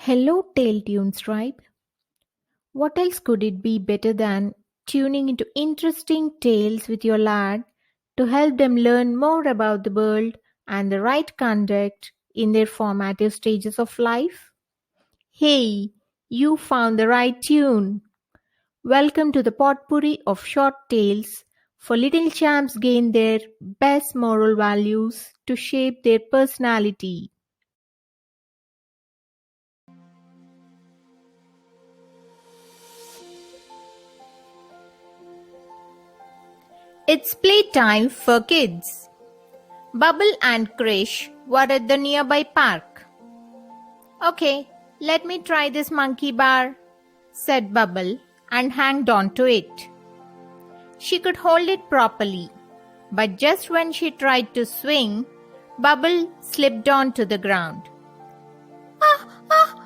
Hello, Tale Tunes Tribe. What else could it be better than tuning into interesting tales with your lad to help them learn more about the world and the right conduct in their formative stages of life? Hey, you found the right tune. Welcome to the potpourri of short tales for little champs gain their best moral values to shape their personality. It's playtime for kids. Bubble and Krish were at the nearby park. Okay, let me try this monkey bar, said Bubble and hanged on to it. She could hold it properly, but just when she tried to swing, Bubble slipped onto the ground. Ah, ah,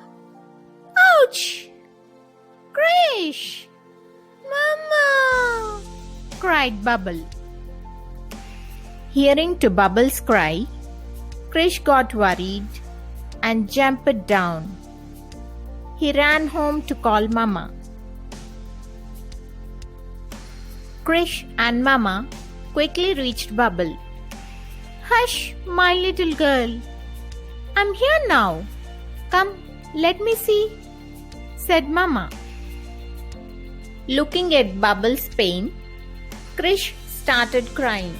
ouch! Krish! Mama! Cried Bubble. Hearing to Bubble's cry, Krish got worried and jumped down. He ran home to call Mama. Krish and Mama quickly reached Bubble. Hush, my little girl. I'm here now. Come, let me see, said Mama. Looking at Bubble's pain, Krish started crying.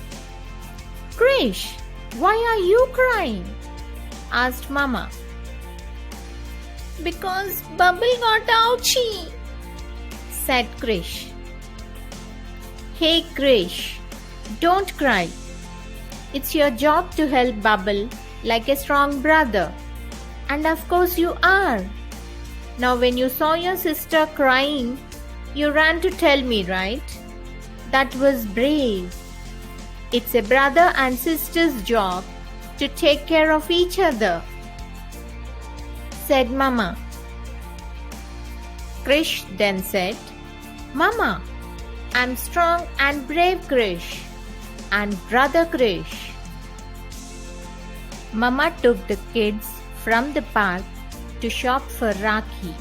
Krish, why are you crying? Asked Mama. Because Bubble got ouchie, said Krish. Hey Krish, don't cry. It's your job to help Bubble like a strong brother. And of course you are. Now when you saw your sister crying, you ran to tell me, right? That was brave. It's a brother and sister's job to take care of each other, said Mama. Krish then said, Mama, I'm strong and brave Krish and brother Krish. Mama took the kids from the park to shop for Rakhi.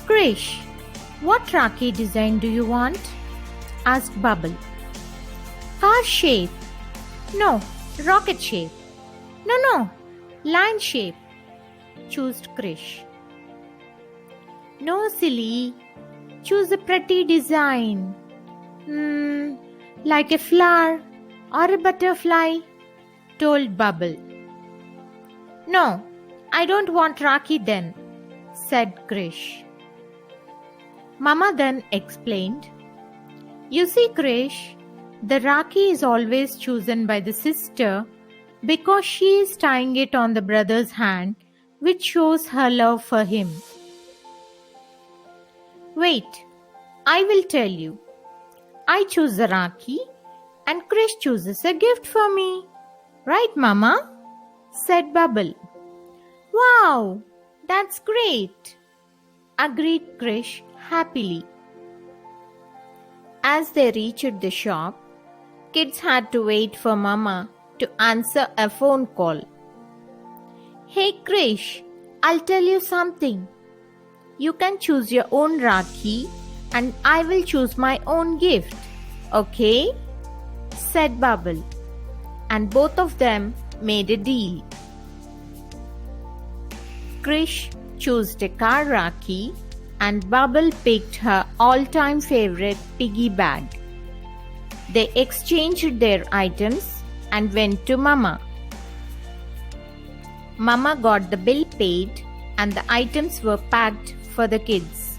Krish, what Rakhi design do you want? Asked Bubble. Car shape. No, rocket shape. No, lion shape, chose Krish. No, silly. Choose a pretty design. Like a flower or a butterfly, told Bubble. No, I don't want Rakhi then, said Krish. Mama then explained, You see, Krish, the Rakhi is always chosen by the sister because she is tying it on the brother's hand, which shows her love for him. Wait, I will tell you. I choose the Rakhi and Krish chooses a gift for me. Right, Mama? Said Bubble. Wow, that's great, agreed Krish happily. As they reached the shop, kids had to wait for Mama to answer a phone call. Hey Krish, I'll tell you something. You can choose your own Rakhi and I will choose my own gift, okay? Said Bubble. And both of them made a deal. Krish chose a car Rakhi and Bubble picked her all-time favorite piggy bag. They exchanged their items and went to Mama. Mama got the bill paid and the items were packed for the kids.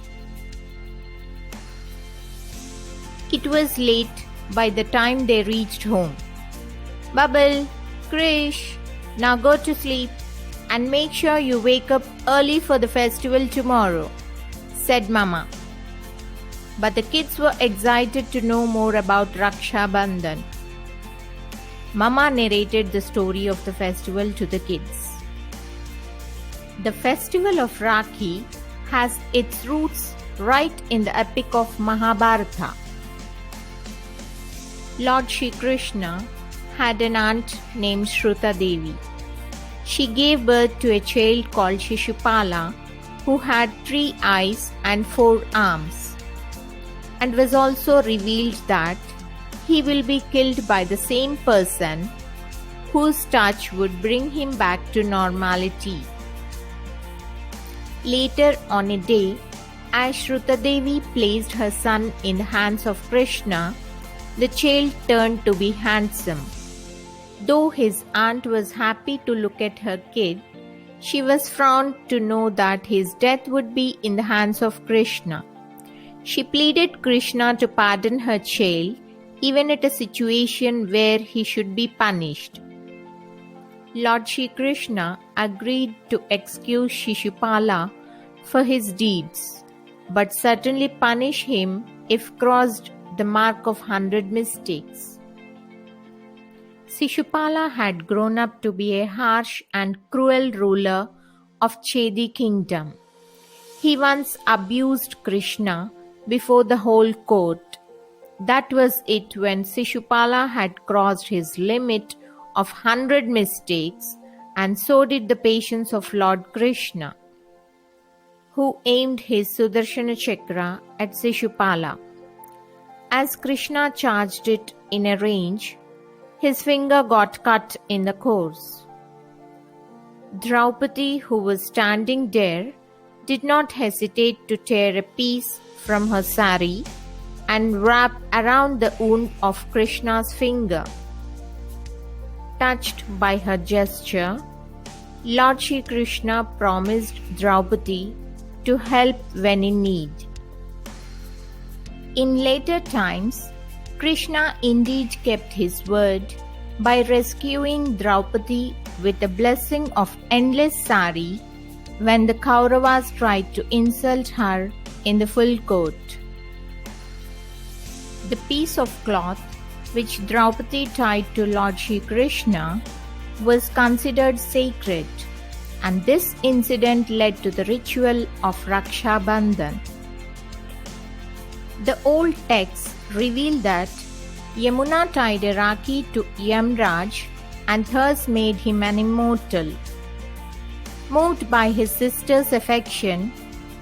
It was late by the time they reached home. Bubble, Krish, now go to sleep and make sure you wake up early for the festival tomorrow, said Mama. But the kids were excited to know more about Raksha Bandhan. Mama narrated the story of the festival to the kids. The festival of Rakhi has its roots right in the epic of Mahabharata. Lord Shri Krishna had an aunt named Shruta Devi. She gave birth to a child called Shishupala, who had 3 eyes and 4 arms, and was also revealed that he will be killed by the same person whose touch would bring him back to normality. Later on a day, as Shrutadevi placed her son in the hands of Krishna, the child turned to be handsome. Though his aunt was happy to look at her kid, she was frowned to know that his death would be in the hands of Krishna. She pleaded Krishna to pardon her child, even at a situation where he should be punished. Lord Shri Krishna agreed to excuse Shishupala for his deeds, but certainly punish him if crossed the mark of 100 mistakes. Shishupala had grown up to be a harsh and cruel ruler of Chedi kingdom. He once abused Krishna before the whole court. That was it when Shishupala had crossed his limit of 100 mistakes, and so did the patience of Lord Krishna, who aimed his Sudarshana Chakra at Shishupala. As Krishna charged it in a range, his finger got cut in the course. Draupadi, who was standing there, did not hesitate to tear a piece from her sari and wrap around the wound of Krishna's finger. Touched by her gesture, Lord Shri Krishna promised Draupadi to help when in need. In later times, Krishna indeed kept his word by rescuing Draupadi with the blessing of endless sari when the Kauravas tried to insult her in the full court. The piece of cloth which Draupadi tied to Lord Shri Krishna was considered sacred, and this incident led to the ritual of Raksha Bandhan. The old texts reveal that Yamuna tied a Rakhi to Yamraj and thus made him an immortal. Moved by his sister's affection,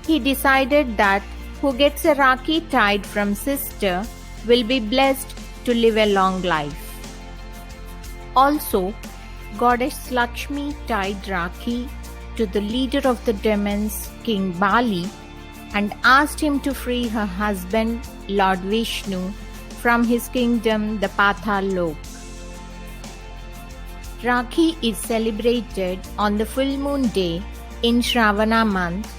he decided that who gets a Rakhi tied from sister will be blessed to live a long life. Also, Goddess Lakshmi tied Rakhi to the leader of the demons, King Bali, and asked him to free her husband, Lord Vishnu, from his kingdom, the Patal Lok. Rakhi is celebrated on the full moon day in Shravana month,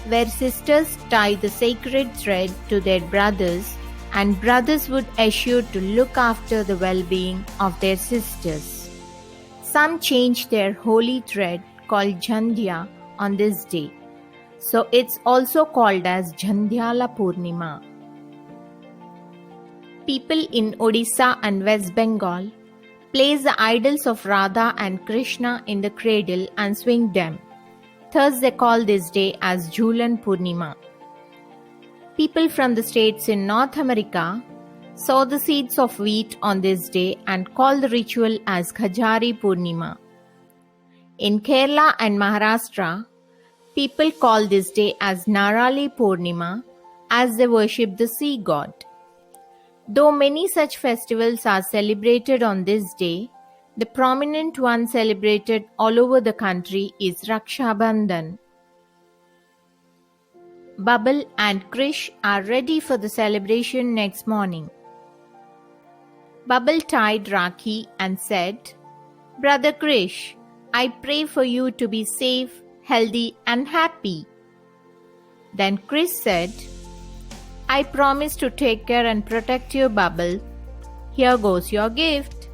where sisters tie the sacred thread to their brothers, and brothers would assure to look after the well-being of their sisters. Some change their holy thread called Jhandya on this day, so it's also called as Jhandhyala Purnima. People in Odisha and West Bengal place the idols of Radha and Krishna in the cradle and swing them. Thus they call this day as Jhulan Purnima. People from the states in North America sow the seeds of wheat on this day and call the ritual as Khajari Purnima. In Kerala and Maharashtra, people call this day as Narali Purnima as they worship the sea god. Though many such festivals are celebrated on this day, the prominent one celebrated all over the country is Raksha Bandhan. Bubble and Krish are ready for the celebration next morning. Bubble tied Rakhi and said, "Brother Krish, I pray for you to be safe, healthy and happy." Then Krish said, "I promise to take care and protect you, Bubble. Here goes your gift."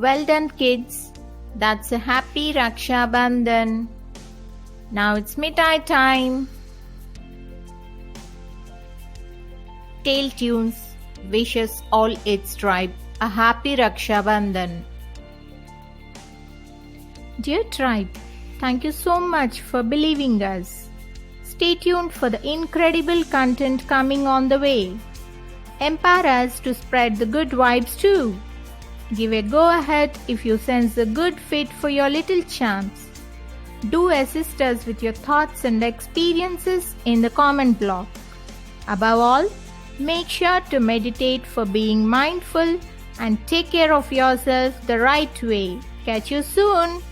Well done, kids. That's a happy Raksha Bandhan. Now it's mithai time. Tail Tunes wishes all its tribe a happy Raksha Bandhan. Dear tribe, thank you so much for believing us. Stay tuned for the incredible content coming on the way. Empower us to spread the good vibes too. Give a go ahead if you sense a good fit for your little champs. Do assist us with your thoughts and experiences in the comment block. Above all, make sure to meditate for being mindful and take care of yourself the right way. Catch you soon.